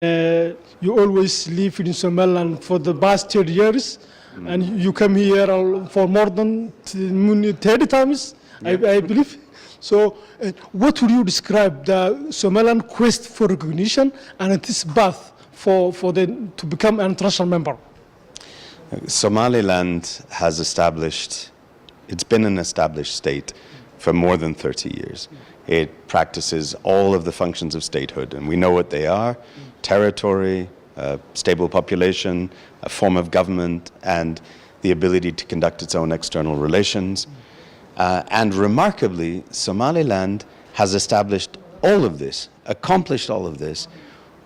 You always live in Somaliland for the past 30 years, and you come here for more than 30 times, I believe. So, what would you describe the Somaliland quest for recognition and its path for them to become an international member? Somaliland has it's been an established state for more than 30 years. It practices all of the functions of statehood, and we know what they are: territory, a stable population, a form of government, and the ability to conduct its own external relations. And remarkably, Somaliland has established all of this, accomplished all of this,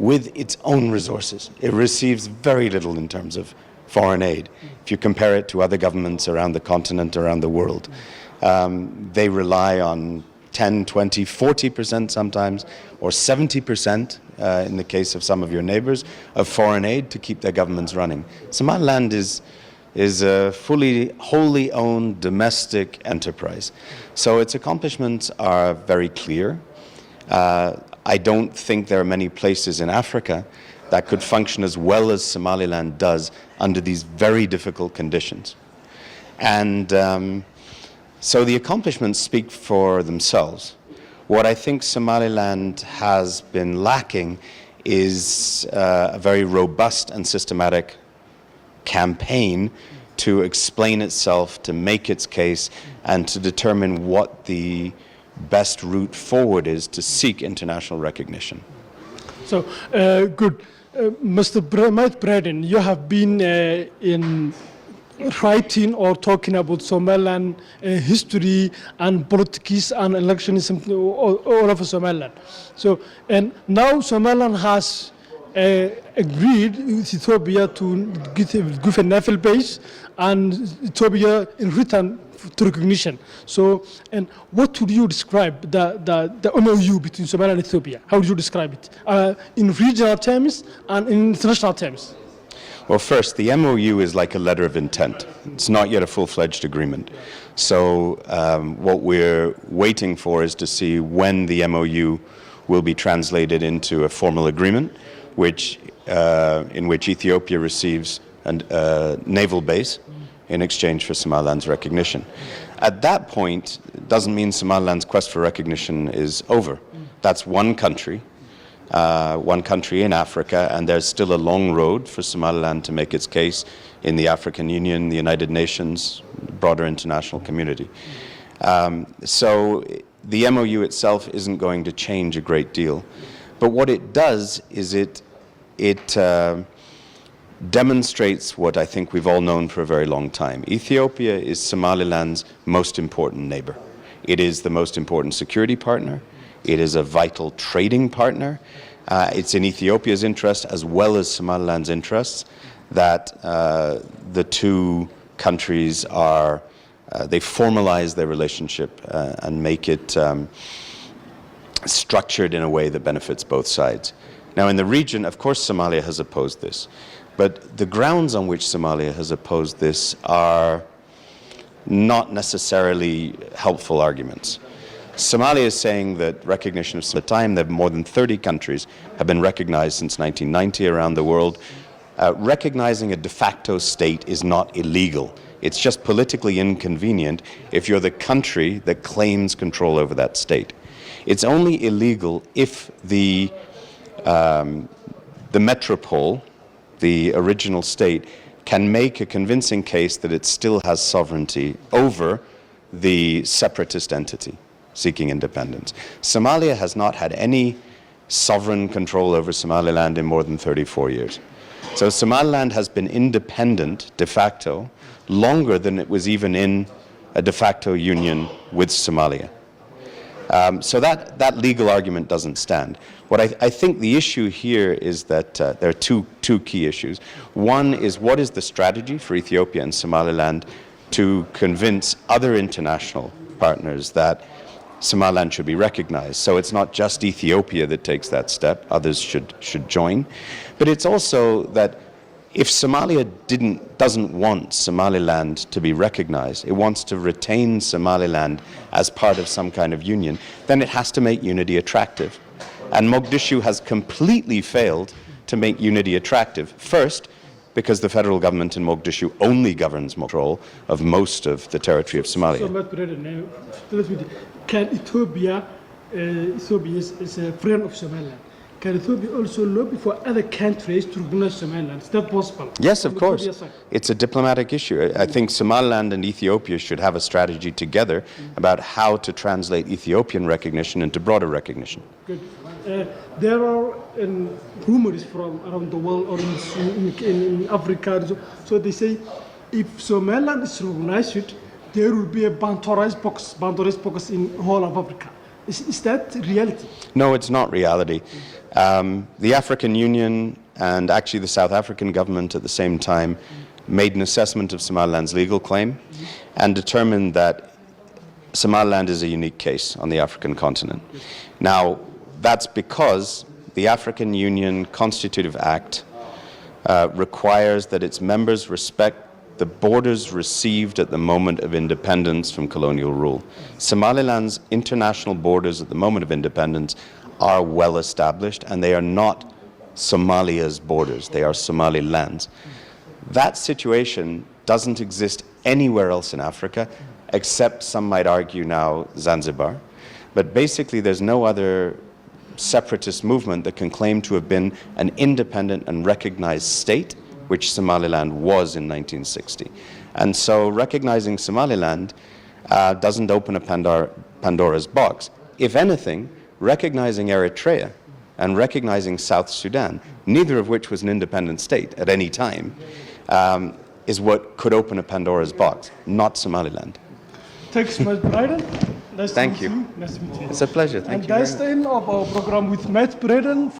with its own resources. It receives very little in terms of foreign aid. If you compare it to other governments around the continent, around the world, they rely on 10, 20, 40% sometimes, or 70% in the case of some of your neighbors, of foreign aid to keep their governments running. Somaliland is a fully, wholly owned domestic enterprise. So its accomplishments are very clear. I don't think there are many places in Africa that could function as well as Somaliland does under these very difficult conditions. And so the accomplishments speak for themselves. What I think Somaliland has been lacking is a very robust and systematic campaign to explain itself, to make its case, and to determine what the best route forward is to seek international recognition. So, good. Mr. Mathew Bryden, you have been in writing or talking about Somaliland history and politics and elections all over Somaliland. So, and now Somaliland has agreed with Ethiopia to give a naval base, and Ethiopia in return to recognition. So, and what would you describe the MOU between Somalia and Ethiopia? How would you describe it in regional terms and in international terms? Well, first, the MOU is like a letter of intent. It's not yet a full-fledged agreement. So what we're waiting for is to see when the MOU will be translated into a formal agreement, in which Ethiopia receives a naval base in exchange for Somaliland's recognition. At that point, it doesn't mean Somaliland's quest for recognition is over. That's one country in Africa, and there's still a long road for Somaliland to make its case in the African Union, the United Nations, broader international community. So the MOU itself isn't going to change a great deal. But what it does is it demonstrates what I think we've all known for a very long time. Ethiopia is Somaliland's most important neighbor. It is the most important security partner. It is a vital trading partner. It's in Ethiopia's interest as well as Somaliland's interests that the two countries they formalize their relationship and make it structured in a way that benefits both sides. Now, in the region, of course, Somalia has opposed this. But the grounds on which Somalia has opposed this are not necessarily helpful arguments. Somalia is saying that recognition of the time that more than 30 countries have been recognized since 1990 around the world. Recognizing a de facto state is not illegal. It's just politically inconvenient if you're the country that claims control over that state. It's only illegal if the metropole, the original state, can make a convincing case that it still has sovereignty over the separatist entity seeking independence. Somalia has not had any sovereign control over Somaliland in more than 34 years. So Somaliland has been independent de facto longer than it was even in a de facto union with Somalia. So that legal argument doesn't stand. What I think the issue here is that there are two key issues. One is, what is the strategy for Ethiopia and Somaliland to convince other international partners that Somaliland should be recognized? So it's not just Ethiopia that takes that step, others should join. But it's also that if Somalia doesn't want Somaliland to be recognized, it wants to retain Somaliland as part of some kind of union, then it has to make unity attractive. And Mogadishu has completely failed to make unity attractive. First, because the federal government in Mogadishu only governs control of most of the territory of Somalia. So, Mathew Bryden, can Ethiopia, Ethiopia is a friend of Somaliland. Can Ethiopia also lobby for other countries to recognize Somaliland? Is that possible? Yes, of From course. Ethiopia's side? It's a diplomatic issue. I think Somaliland and Ethiopia should have a strategy together about how to translate Ethiopian recognition into broader recognition. Good. There are rumors from around the world or in Africa. So they say if Somaliland is recognized, there will be a Bantorized focus in whole of Africa. Is that reality? No, it's not reality. The African Union and actually the South African government at the same time made an assessment of Somaliland's legal claim and determined that Somaliland is a unique case on the African continent. Now, that's because the African Union Constitutive Act requires that its members respect the borders received at the moment of independence from colonial rule. Somaliland's international borders at the moment of independence are well established, and they are not Somalia's borders, they are Somaliland's. That situation doesn't exist anywhere else in Africa, except some might argue now Zanzibar. But basically there's no other separatist movement that can claim to have been an independent and recognized state, which Somaliland was in 1960. And so recognizing Somaliland doesn't open a Pandora's box. If anything, recognizing Eritrea and recognizing South Sudan, neither of which was an independent state at any time, is what could open a Pandora's box, not Somaliland. Thanks, Mathew Bryden. Nice Thank to meet you. Nice to meet you. It's a pleasure. Thank And you very that's much. the end of our program with Mathew Bryden.